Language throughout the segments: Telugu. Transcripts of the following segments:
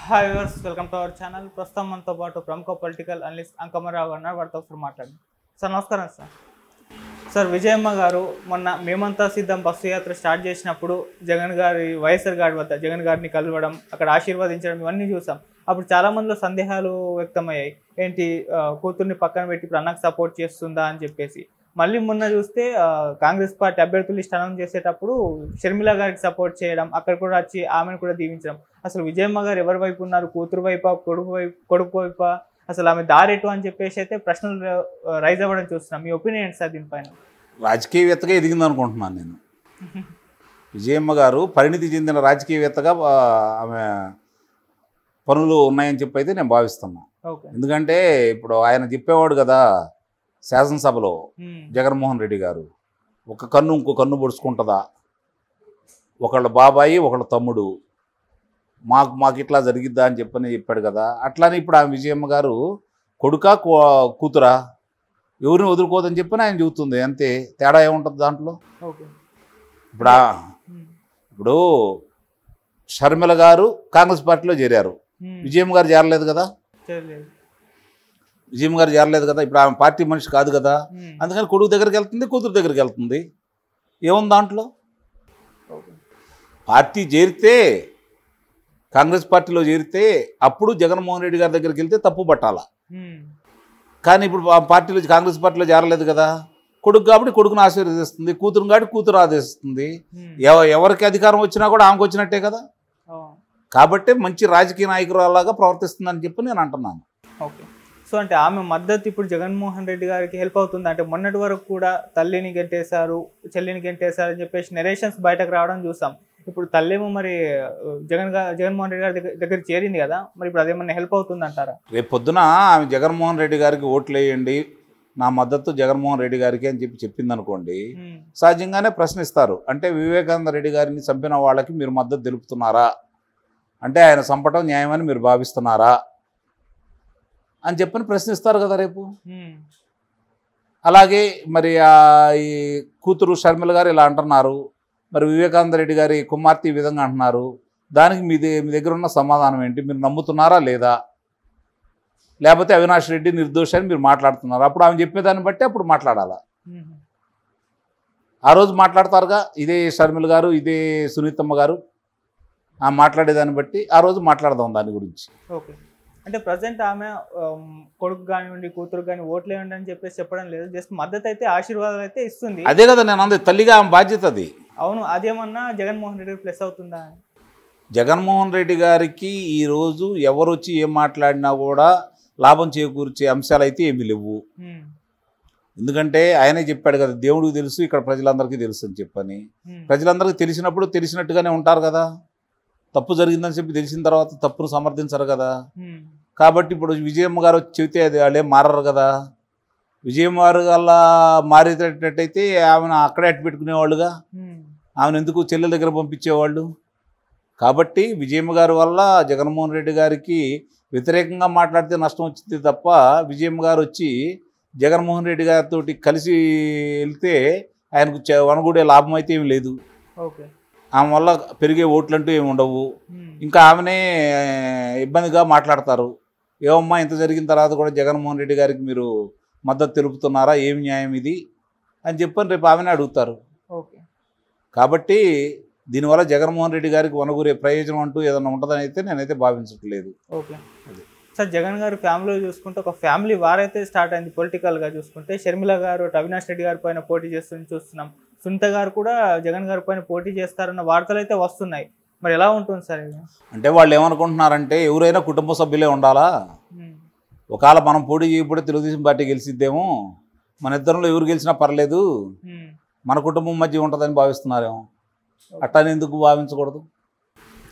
Hi viewers, welcome to our channel. ప్రస్తుతం మనతో పాటు ప్రముఖ పొలిటికల్ అనలిస్ట్ అంకమరావు గారు వారితో ఒకసారి మాట్లాడండి. సార్ నమస్కారం. సార్ విజయమ్మ గారు మొన్న మేమంతా సిద్ధం బస్సు యాత్ర స్టార్ట్ చేసినప్పుడు వైఎస్ఆర్ గారి వద్ద జగన్ గారిని కలవడం, అక్కడ ఆశీర్వదించడం ఇవన్నీ చూసాం. అప్పుడు చాలా మందిలో సందేహాలు వ్యక్తమయ్యాయి. ఏంటి కూతుర్ని పక్కన పెట్టి ఇప్పుడు అన్నకు సపోర్ట్ చేస్తుందా అని చెప్పేసి. మళ్ళీ మొన్న చూస్తే కాంగ్రెస్ పార్టీ అభ్యర్థులు లిస్ట్ అనౌన్స్ చేసేటప్పుడు షర్మిల గారికి సపోర్ట్ చేయడం, అక్కడ కూడా వచ్చి ఆమెను కూడా దీవించడం. అసలు విజయమ్మ గారు ఎవరి వైపు ఉన్నారు? కూతురు వైపా, కొడుకు వైపా? అసలు ఆమె దారెటు అని చెప్పేసి అయితే ప్రశ్నలు రైజ్ అవ్వడం చూస్తున్నాం. మీ ఒపీనియన్ ఏంటి సార్ దీనిపైన? రాజకీయవేత్తగా ఎదిగింది అనుకుంటున్నాను నేను. విజయమ్మ గారు పరిణితి చెందిన రాజకీయవేత్తగా ఆమె పనులు ఉన్నాయని చెప్పి అయితే నేను భావిస్తున్నాను. ఎందుకంటే ఇప్పుడు ఆయన చెప్పేవాడు కదా శాసనసభలో, జగన్మోహన్ రెడ్డి గారు ఒక కన్ను ఇంకో కన్ను పొడుచుకుంటుందా, ఒకళ్ళ బాబాయి ఒకళ్ళ తమ్ముడు, మాకు ఇట్లా జరిగిద్దా అని చెప్పాడు కదా. అట్లానే ఇప్పుడు ఆ విజయమ్మ గారు కొడుకా కూతురా ఎవరిని వదులుకోదని చెప్పని ఆయన చెబుతుంది. అంతే, తేడా ఏముంటుంది దాంట్లో? ఇప్పుడు షర్మిల గారు కాంగ్రెస్ పార్టీలో చేరారు, విజయమ్మ గారు చేరలేదు కదా. విజయమ్మ గారు చేరలేదు కదా. ఇప్పుడు ఆమె పార్టీ మనిషి కాదు కదా. అందుకని కొడుకు దగ్గరికి వెళ్తుంది, కూతురు దగ్గరికి వెళ్తుంది. ఏముంది దాంట్లో? పార్టీ చేరితే, కాంగ్రెస్ పార్టీలో చేరితే అప్పుడు జగన్మోహన్ రెడ్డి గారి దగ్గరికి వెళ్తే తప్పు పట్టాలా. కానీ ఇప్పుడు పార్టీలో కాంగ్రెస్ పార్టీలో చేరలేదు కదా. కొడుకు కాబట్టి కొడుకును ఆశీర్వదిస్తుంది, కూతురు కాబట్టి కూతురు ఆదేశిస్తుంది. ఎవరికి అధికారం వచ్చినా కూడా ఆమెకు వచ్చినట్టే కదా. కాబట్టి మంచి రాజకీయ నాయకురాలాగా ప్రవర్తిస్తుందని చెప్పి నేను అంటున్నాను. ఓకే. సో అంటే ఆమె మద్దతు ఇప్పుడు జగన్మోహన్ రెడ్డి గారికి హెల్ప్ అవుతుంది అంటే. మొన్నటి వరకు కూడా తల్లిని గెంటేశారు, చెల్లిని గెంటేశారు అని చెప్పేసి నెరేషన్స్ బయటకు రావడం చూసాం. ఇప్పుడు తల్లేమో మరి జగన్మోహన్ రెడ్డి గారి దగ్గర చేరింది కదా, మరి ఇప్పుడు అదేమన్నా హెల్ప్ అవుతుంది అంటారా? రేపు పొద్దున ఆమె జగన్మోహన్ రెడ్డి గారికి ఓట్లు వేయండి, నా మద్దతు జగన్మోహన్ రెడ్డి గారికి అని చెప్పింది అనుకోండి, సహజంగానే ప్రశ్నిస్తారు. అంటే వివేకానంద రెడ్డి గారిని చంపిన వాళ్ళకి మీరు మద్దతు తెలుపుతున్నారా, అంటే ఆయన చంపటం న్యాయమని మీరు భావిస్తున్నారా అని చెప్పని ప్రశ్నిస్తారు కదా రేపు. అలాగే మరి ఈ కూతురు షర్మిల గారు ఇలా అంటున్నారు, మరి వివేకానంద రెడ్డి గారి కుమార్తె ఈ విధంగా అంటున్నారు. దానికి మీ దగ్గర ఉన్న సమాధానం ఏంటి? మీరు నమ్ముతున్నారా లేదా? లేకపోతే అవినాష్ రెడ్డి నిర్దోషి అని మీరు మాట్లాడుతున్నారు. అప్పుడు ఆమె చెప్పేదాన్ని బట్టి అప్పుడు మాట్లాడాలా. ఆ రోజు మాట్లాడతారుగా, ఇదే షర్మిల గారు, ఇదే సునీతమ్మ గారు మాట్లాడేదాన్ని బట్టి ఆ రోజు మాట్లాడదాం దాని గురించి. ఓకే. అంటే ప్రజెంట్ ఆమె కొడుకు కానివ్వండి, కూతురు కానీ ఓట్లు వేయండి అని చెప్పేసి చెప్పడం లేదు, జస్ట్ మద్దతు అయితే, ఆశీర్వాదాలు అయితే ఇస్తుంది. అదే కదా నేను అందరి తల్లిగా ఆమె బాధ్యత అది. అవును, అదేమన్నా జగన్మోహన్ రెడ్డి ప్లస్ అవుతుందా? జగన్మోహన్ రెడ్డి గారికి ఈరోజు ఎవరు వచ్చి ఏం మాట్లాడినా కూడా లాభం చేకూర్చే అంశాలు అయితే ఏమీ లేవు. ఎందుకంటే ఆయనే చెప్పాడు కదా, దేవుడికి తెలుసు, ఇక్కడ ప్రజలందరికీ తెలుసు అని చెప్పని. ప్రజలందరికీ తెలిసినప్పుడు తెలిసినట్టుగానే ఉంటారు కదా. తప్పు జరిగిందని చెప్పి తెలిసిన తర్వాత తప్పును సమర్థించరు కదా. కాబట్టి ఇప్పుడు విజయమ్మ గారు వచ్చి చెబితే అది వాళ్ళేం మారరు కదా. విజయమ్మ గారు అలా మారేటట్టయితే ఆమెను అక్కడే అట్టు పెట్టుకునేవాళ్ళుగా, ఆమెను ఎందుకు చెల్లెల దగ్గర పంపించేవాళ్ళు. కాబట్టి విజయమ్మ గారి వల్ల జగన్మోహన్ రెడ్డి గారికి వ్యతిరేకంగా మాట్లాడితే నష్టం వచ్చింది తప్ప, విజయమ్మ గారు వచ్చి జగన్మోహన్ రెడ్డి గారితో కలిసి వెళ్తే ఆయనకు వనగూడే లాభం అయితే ఏమి లేదు. ఆమె వల్ల పెరిగే ఓట్లంటూ ఏమి ఉండవు. ఇంకా ఆమెనే ఇబ్బందిగా మాట్లాడతారు. ఏమమ్మా ఇంత జరిగిన తర్వాత కూడా జగన్మోహన్ రెడ్డి గారికి మీరు మద్దతు తెలుపుతున్నారా, ఏమి న్యాయం ఇది అని చెప్పని రేపు ఆమెనే అడుగుతారు. కాబట్టి దీనివల్ల జగన్మోహన్ రెడ్డి గారికి వనగూరే ప్రయోజనం అంటూ ఏదైనా ఉంటుందని అయితే నేనైతే భావించట్లేదు. ఓకే సార్, జగన్ గారు ఫ్యామిలీలో చూసుకుంటే ఒక ఫ్యామిలీ వారైతే స్టార్ట్ అయింది. పొలిటికల్గా చూసుకుంటే షర్మిల గారు అవినాష్ రెడ్డి గారి పైన పోటీ చూస్తున్నాం. సునీత గారు కూడా జగన్ గారి పైన పోటీ చేస్తారన్న వార్తలు అయితే వస్తున్నాయి. మరి ఎలా ఉంటుంది సార్ ఇది? అంటే వాళ్ళు ఏమనుకుంటున్నారంటే ఎవరైనా కుటుంబ సభ్యులే ఉండాలా, ఒకవేళ మనం పోటీ చేయకపోతే తెలుగుదేశం పార్టీ గెలిచిద్దేమో, మన ఇద్దరిలో ఎవరు గెలిచినా పర్లేదు, మన కుటుంబం మధ్య ఉంటుందని భావిస్తున్నారేమో. అట్లా ఎందుకు భావించకూడదు?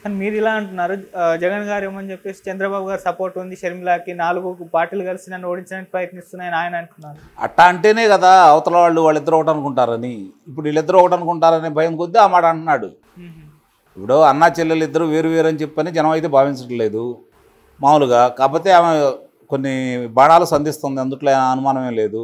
కానీ మీరు ఇలా అంటున్నారు, జగన్ గారు ఏమని చెప్పేసి చంద్రబాబు గారు సపోర్ట్ ఉంది షర్మిలకి, 4 పార్టీలు కలిసి నన్ను ఓడించడానికి ప్రయత్నిస్తున్నాయని ఆయన అంటున్నారు. అట్టా అంటేనే కదా అవతల వాళ్ళిద్దరు ఒకటి అనుకుంటారని. ఇప్పుడు వీళ్ళిద్దరు ఒకటి అనుకుంటారనే భయం కొద్దీ ఆ మాట అంటున్నాడు. ఇప్పుడు అన్నా చెల్లెలు ఇద్దరు వేరు వేరు అని చెప్పని జనం అయితే భావించట్లేదు మామూలుగా. కాకపోతే ఆమె కొన్ని బాణాలు సంధిస్తుంది, అందుట్లో అనుమానమే లేదు.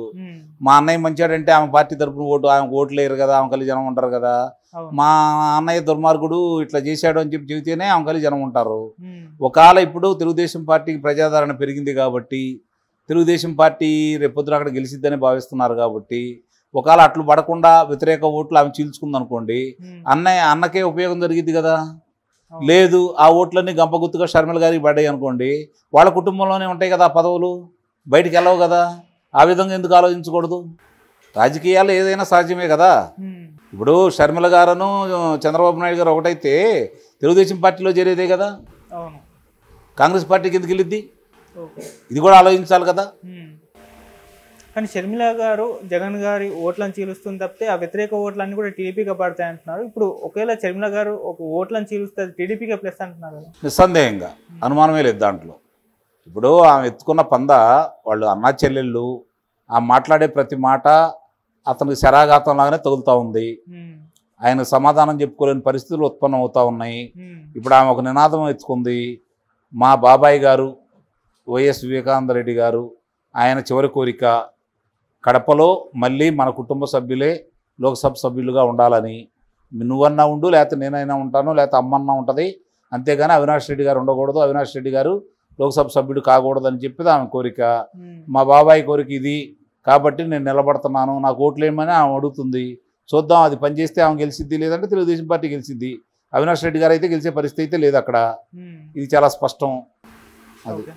మా అన్నయ్య మంచివాడంటే ఆమె పార్టీ తరపున ఆమెకు ఓట్లు వేయరు కదా, ఆమె కలిసి జనం ఉంటారు కదా. అవును. మా అన్నయ్య దుర్మార్గుడు ఇట్లా చేశాడు అని చెప్పి చెబితేనే ఆమె కలిసి జనం ఉంటారు. ఉమ్, ఒకవేళ ఇప్పుడు తెలుగుదేశం పార్టీకి ప్రజాదరణ పెరిగింది కాబట్టి తెలుగుదేశం పార్టీ రేపొద్దున అక్కడ గెలిచిద్దని భావిస్తున్నారు కాబట్టి ఒకవేళ అట్లు పడకుండా వ్యతిరేక ఓట్లు ఆమె చీల్చుకుందనుకోండి, ఉమ్, అన్నకే ఉపయోగం జరిగింది కదా. అవును. లేదు ఆ ఓట్లన్నీ గంపగుత్తుగా షర్మిల గారికి పడ్డాయి అనుకోండి, వాళ్ళ కుటుంబంలోనే ఉంటాయి కదా పదవులు, బయటికి వెళ్ళవు కదా. ఆ విధంగా ఎందుకు ఆలోచించకూడదు? రాజకీయాలు ఏదైనా సాధ్యమే కదా. ఉమ్, ఇప్పుడు షర్మిల గారును చంద్రబాబు నాయుడు గారు ఒకటైతే తెలుగుదేశం పార్టీలో చేరేదే కదా, అవును. కాంగ్రెస్ పార్టీకి ఎందుకు వెళ్ళిద్ది? ఓకే. ఇది కూడా ఆలోచించాలి కదా. ఉమ్. కానీ షర్మిల గారు జగన్ గారి ఓట్లను చీలుస్తుంది తప్పితే ఆ వ్యతిరేక ఓట్లన్నీ కూడా టీడీపీగా పడతాయి అంటున్నారు. ఇప్పుడు ఒకవేళ షర్మిల గారు ఒక ఓట్లను చీలుస్తే అది టీడీపీగా ప్లస్ అంటున్నారు కదా. నిస్సందేహంగా అనుమానమే లేదు దాంట్లో. ఇప్పుడు ఆమె ఎత్తుకున్న పంద వాళ్ళు అన్నా చెల్లెళ్ళు, ఆ మాట్లాడే ప్రతి మాట అతనికి శరాఘాతంలాగానే తగులుతూ ఉంది. ఉమ్, ఆయన సమాధానం చెప్పుకోలేని పరిస్థితులు ఉత్పన్నం అవుతూ ఉన్నాయి. ఉమ్, ఇప్పుడు ఆమె ఒక నినాదం ఎత్తుకుంది. మా బాబాయ్ గారు వైఎస్ వివేకానంద రెడ్డి గారు ఆయన చివరి కోరిక కడపలో మళ్ళీ మన కుటుంబ సభ్యులే లోక్సభ సభ్యులుగా ఉండాలని. నువ్వన్నా ఉండు, లేకపోతే నేనైనా ఉంటాను, లేకపోతే అమ్మన్నా ఉంటుంది, అంతేగాని అవినాష్ రెడ్డి గారు ఉండకూడదు, అవినాష్ రెడ్డి గారు లోక్సభ సభ్యుడు కాకూడదు అని చెప్పేది ఆమె కోరిక. ఉమ్, మా బాబాయ్ కోరిక ఇది కాబట్టి నేను నిలబడుతున్నాను, నాకు ఓట్లేమని ఆమె అడుగుతుంది. చూద్దాం అది పనిచేస్తే ఆమె గెలిచిద్ది, లేదంటే తెలుగుదేశం పార్టీ గెలిచిద్ది. అవినాష్ రెడ్డి గారు అయితే గెలిచే పరిస్థితి అయితే లేదు అక్కడ. ఉమ్. ఇది చాలా స్పష్టం. అది ఓకే.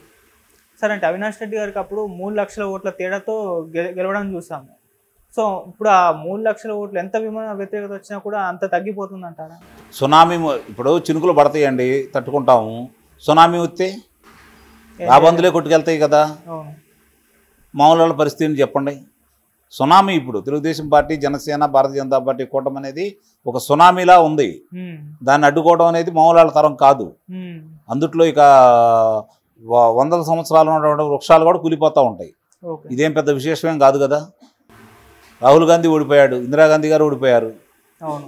సరే, అంటే అవినాష్ రెడ్డి గారికి అప్పుడు 3 లక్షల ఓట్ల తేడాతో గెలవడం చూసాము. సో ఇప్పుడు ఆ 3 లక్షల ఓట్లు ఎంత వ్యతిరేకత వచ్చినా కూడా అంత తగ్గిపోతుంది అంటారా? సునామీ ఇప్పుడు చినుకులు పడతాయండి, తట్టుకుంటాము. సునామీ వస్తే ఆ బందులే కొట్టుకెళ్తాయి కదా. అవును. మామూలు వాళ్ళ పరిస్థితి ఏంటి చెప్పండి. సునామీ ఇప్పుడు తెలుగుదేశం పార్టీ, జనసేన, భారతీయ జనతా పార్టీ కూటమి అనేది ఒక సునామీలా ఉంది. ఉమ్, దాన్ని అడ్డుకోవడం అనేది మామూలు వాళ్ళ తరం కాదు. ఉమ్, అందుట్లో ఇక వందల సంవత్సరాలు ఉన్నటువంటి వృక్షాలు కూడా కూలిపోతూ ఉంటాయి. ఓకే. ఇదేం పెద్ద విశేషమేం కాదు కదా. రాహుల్ గాంధీ ఓడిపోయాడు, ఇందిరాగాంధీ గారు ఓడిపోయారు, అవును.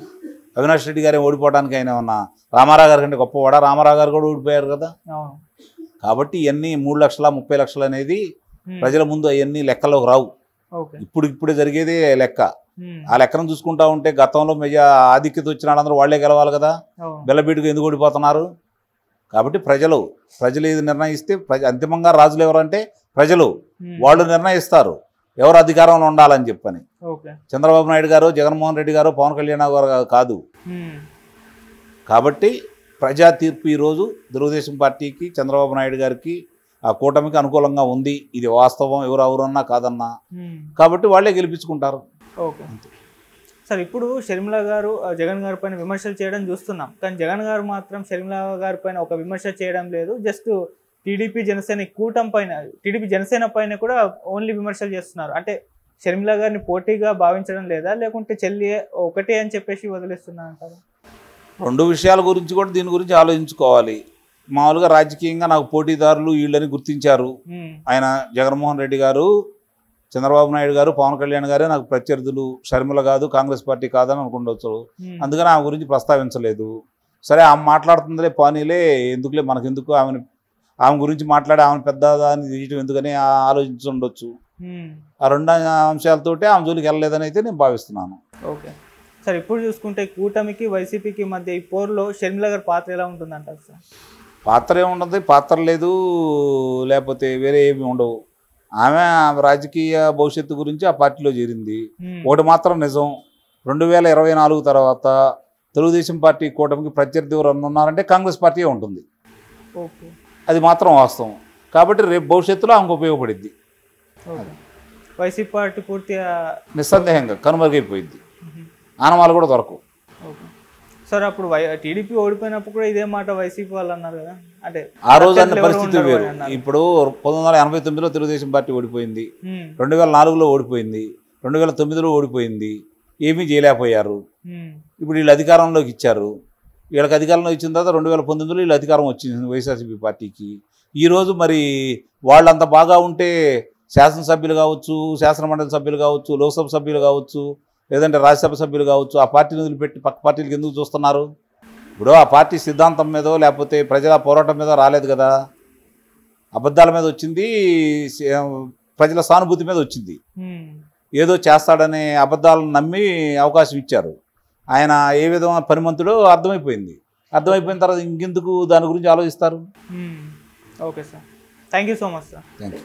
అవినాష్ రెడ్డి గారు ఓడిపోవడానికి ఆయన ఉన్న రామారావు గారి కంటే గొప్పవాడా? రామారావు గారు కూడా ఓడిపోయారు కదా. అవును. కాబట్టి ఇవన్నీ 3,30,00,000 అనేది ఉమ్, ప్రజల ముందు అవన్నీ లెక్కలోకి రావు. ఓకే. ఇప్పుడే జరిగేదే లెక్క. ఉమ్, ఆ లెక్కను చూసుకుంటా ఉంటే గతంలో ఆధిక్యత వచ్చిన వాళ్ళందరూ వాళ్లే గెలవాలి కదా. అవును. బెల్లబీటుగా ఎందుకు ఓడిపోతున్నారు? కాబట్టి ప్రజలు ఏది నిర్ణయిస్తే అంతిమంగా రాజులు ఎవరంటే ప్రజలు. ఉమ్, వాళ్ళు నిర్ణయిస్తారు ఎవరు అధికారంలో ఉండాలని చెప్పని. ఓకే. చంద్రబాబు నాయుడు గారు, జగన్మోహన్ రెడ్డి గారు, పవన్ కళ్యాణ్ గారు కాదు. ఉమ్, కాబట్టి ప్రజా తీర్పు ఈరోజు తెలుగుదేశం పార్టీకి, చంద్రబాబు నాయుడు గారికి, ఆ కూటమికి అనుకూలంగా ఉంది. ఇది వాస్తవం, ఎవరన్నా కాదన్నా. ఉమ్, కాబట్టి వాళ్ళే గెలిపించుకుంటారు. ఓకే. సార్, ఇప్పుడు షర్మిల గారు జగన్ గారి పైన విమర్శలు చేయడం చూస్తున్నాం. కానీ జగన్ గారు మాత్రం షర్మిల గారి పైన ఒక విమర్శ చేయడం లేదు. జస్ట్ టీడీపీ జనసేన కూటమి పైన, టీడీపీ జనసేన పైన కూడా ఓన్లీ విమర్శలు చేస్తున్నారు. అంటే షర్మిల గారిని పోటీగా భావించడం లేదా, లేకుంటే చెల్లి ఒకటే అని చెప్పేసి వదిలేస్తున్నారు అంటారు? రెండు విషయాల గురించి కూడా దీని గురించి ఆలోచించుకోవాలి. మామూలుగా రాజకీయంగా నాకు పోటీదారులు వీళ్ళని గుర్తించారు. ఉమ్, ఆయన జగన్మోహన్ రెడ్డి గారు, చంద్రబాబు నాయుడు గారు, పవన్ కళ్యాణ్ గారే నాకు ప్రత్యర్థులు. షర్మిల కాదు, కాంగ్రెస్ పార్టీ కాదని అనుకుండొచ్చు. ఉమ్, అందుకని ఆమె గురించి ప్రస్తావించలేదు. సరే, ఆమె మాట్లాడుతుందిలే, పానీలే, ఎందుకులే మనకెందుకు, ఆమె గురించి మాట్లాడి ఆమెను పెద్ద దాన్ని తీయటం ఎందుకని ఆలోచించుండొచ్చు. ఉమ్, ఆ రెండు అంశాలతోటే ఆమె జోలికి వెళ్ళలేదని అయితే నేను భావిస్తున్నాను. ఓకే. సార్, ఇప్పుడు చూసుకుంటే కూటమికి వైసీపీకి మధ్య ఈ పోరులో షర్మిల గారి పాత్ర ఎలా ఉంటుందంటారు సార్? పాత్ర ఏముండదు, పాత్ర లేదు, లేకపోతే వేరే ఏమి ఉండవు. ఆమె రాజకీయ భవిష్యత్తు గురించి ఆ పార్టీలో చేరింది. ఉమ్, ఒకటి మాత్రం నిజం, 2024 తర్వాత తెలుగుదేశం పార్టీ కూటమికి ప్రత్యర్థి ఎవరు ఉన్నారంటే కాంగ్రెస్ పార్టీ ఉంటుంది. ఓకే. అది మాత్రం వాస్తవం. కాబట్టి రేపు భవిష్యత్తులో ఆమెకు ఉపయోగపడిద్ది. ఓకే. వైసీపీ పార్టీ పూర్తిగా నిస్సందేహంగా కనుమరుగైపోయింది, ఉహు, ఆనవాళ్ళు కూడా దొరకవు. ఓకే. సార్, అప్పుడు టీడీపీ ఓడిపోయినప్పుడు కూడా ఇదే మాట వైసీపీ వాళ్ళు అన్నారు కదా. అంటే ఆ రోజు అన్న ఎవరు పరిస్థితి ఉండరు వేరు. అని అన్నారు. ఇప్పుడు 1989లో తెలుగుదేశం పార్టీ ఓడిపోయింది, ఉమ్, 2004లో ఓడిపోయింది, 2009లో ఓడిపోయింది, ఏమీ చేయలేకపోయారు. ఉమ్, ఇప్పుడు వీళ్ళు అధికారంలోకి ఇచ్చారు. వీళ్ళకి అధికారంలో ఇచ్చిన తర్వాత 2019లో వీళ్ళు అధికారం వచ్చింది వైఎస్ఆర్సీపీ పార్టీకి. ఈరోజు మరి వాళ్ళంత బాగా ఉంటే శాసనసభ్యులు కావచ్చు, శాసనమండలి సభ్యులు కావచ్చు, లోక్సభ సభ్యులు కావచ్చు, లేదంటే రాజ్యసభ సభ్యులు కావచ్చు, ఆ పార్టీని వదిలిపెట్టి పక్క పార్టీలకు ఎందుకు చూస్తున్నారు? ఇప్పుడు ఆ పార్టీ సిద్ధాంతం మీదో లేకపోతే ప్రజల పోరాటం మీదో రాలేదు కదా. అబద్ధాల మీద వచ్చింది, ప్రజల సానుభూతి మీద వచ్చింది. ఉమ్, ఏదో చేస్తాడనే అబద్ధాలను నమ్మి అవకాశం ఇచ్చారు. ఆయన ఏ విధమైన పనిమంతుడో అర్థమైపోయింది. అర్థమైపోయిన తర్వాత ఇంకెందుకు దాని గురించి ఆలోచిస్తారు? Okay sir, thank you so much sir. Thank you.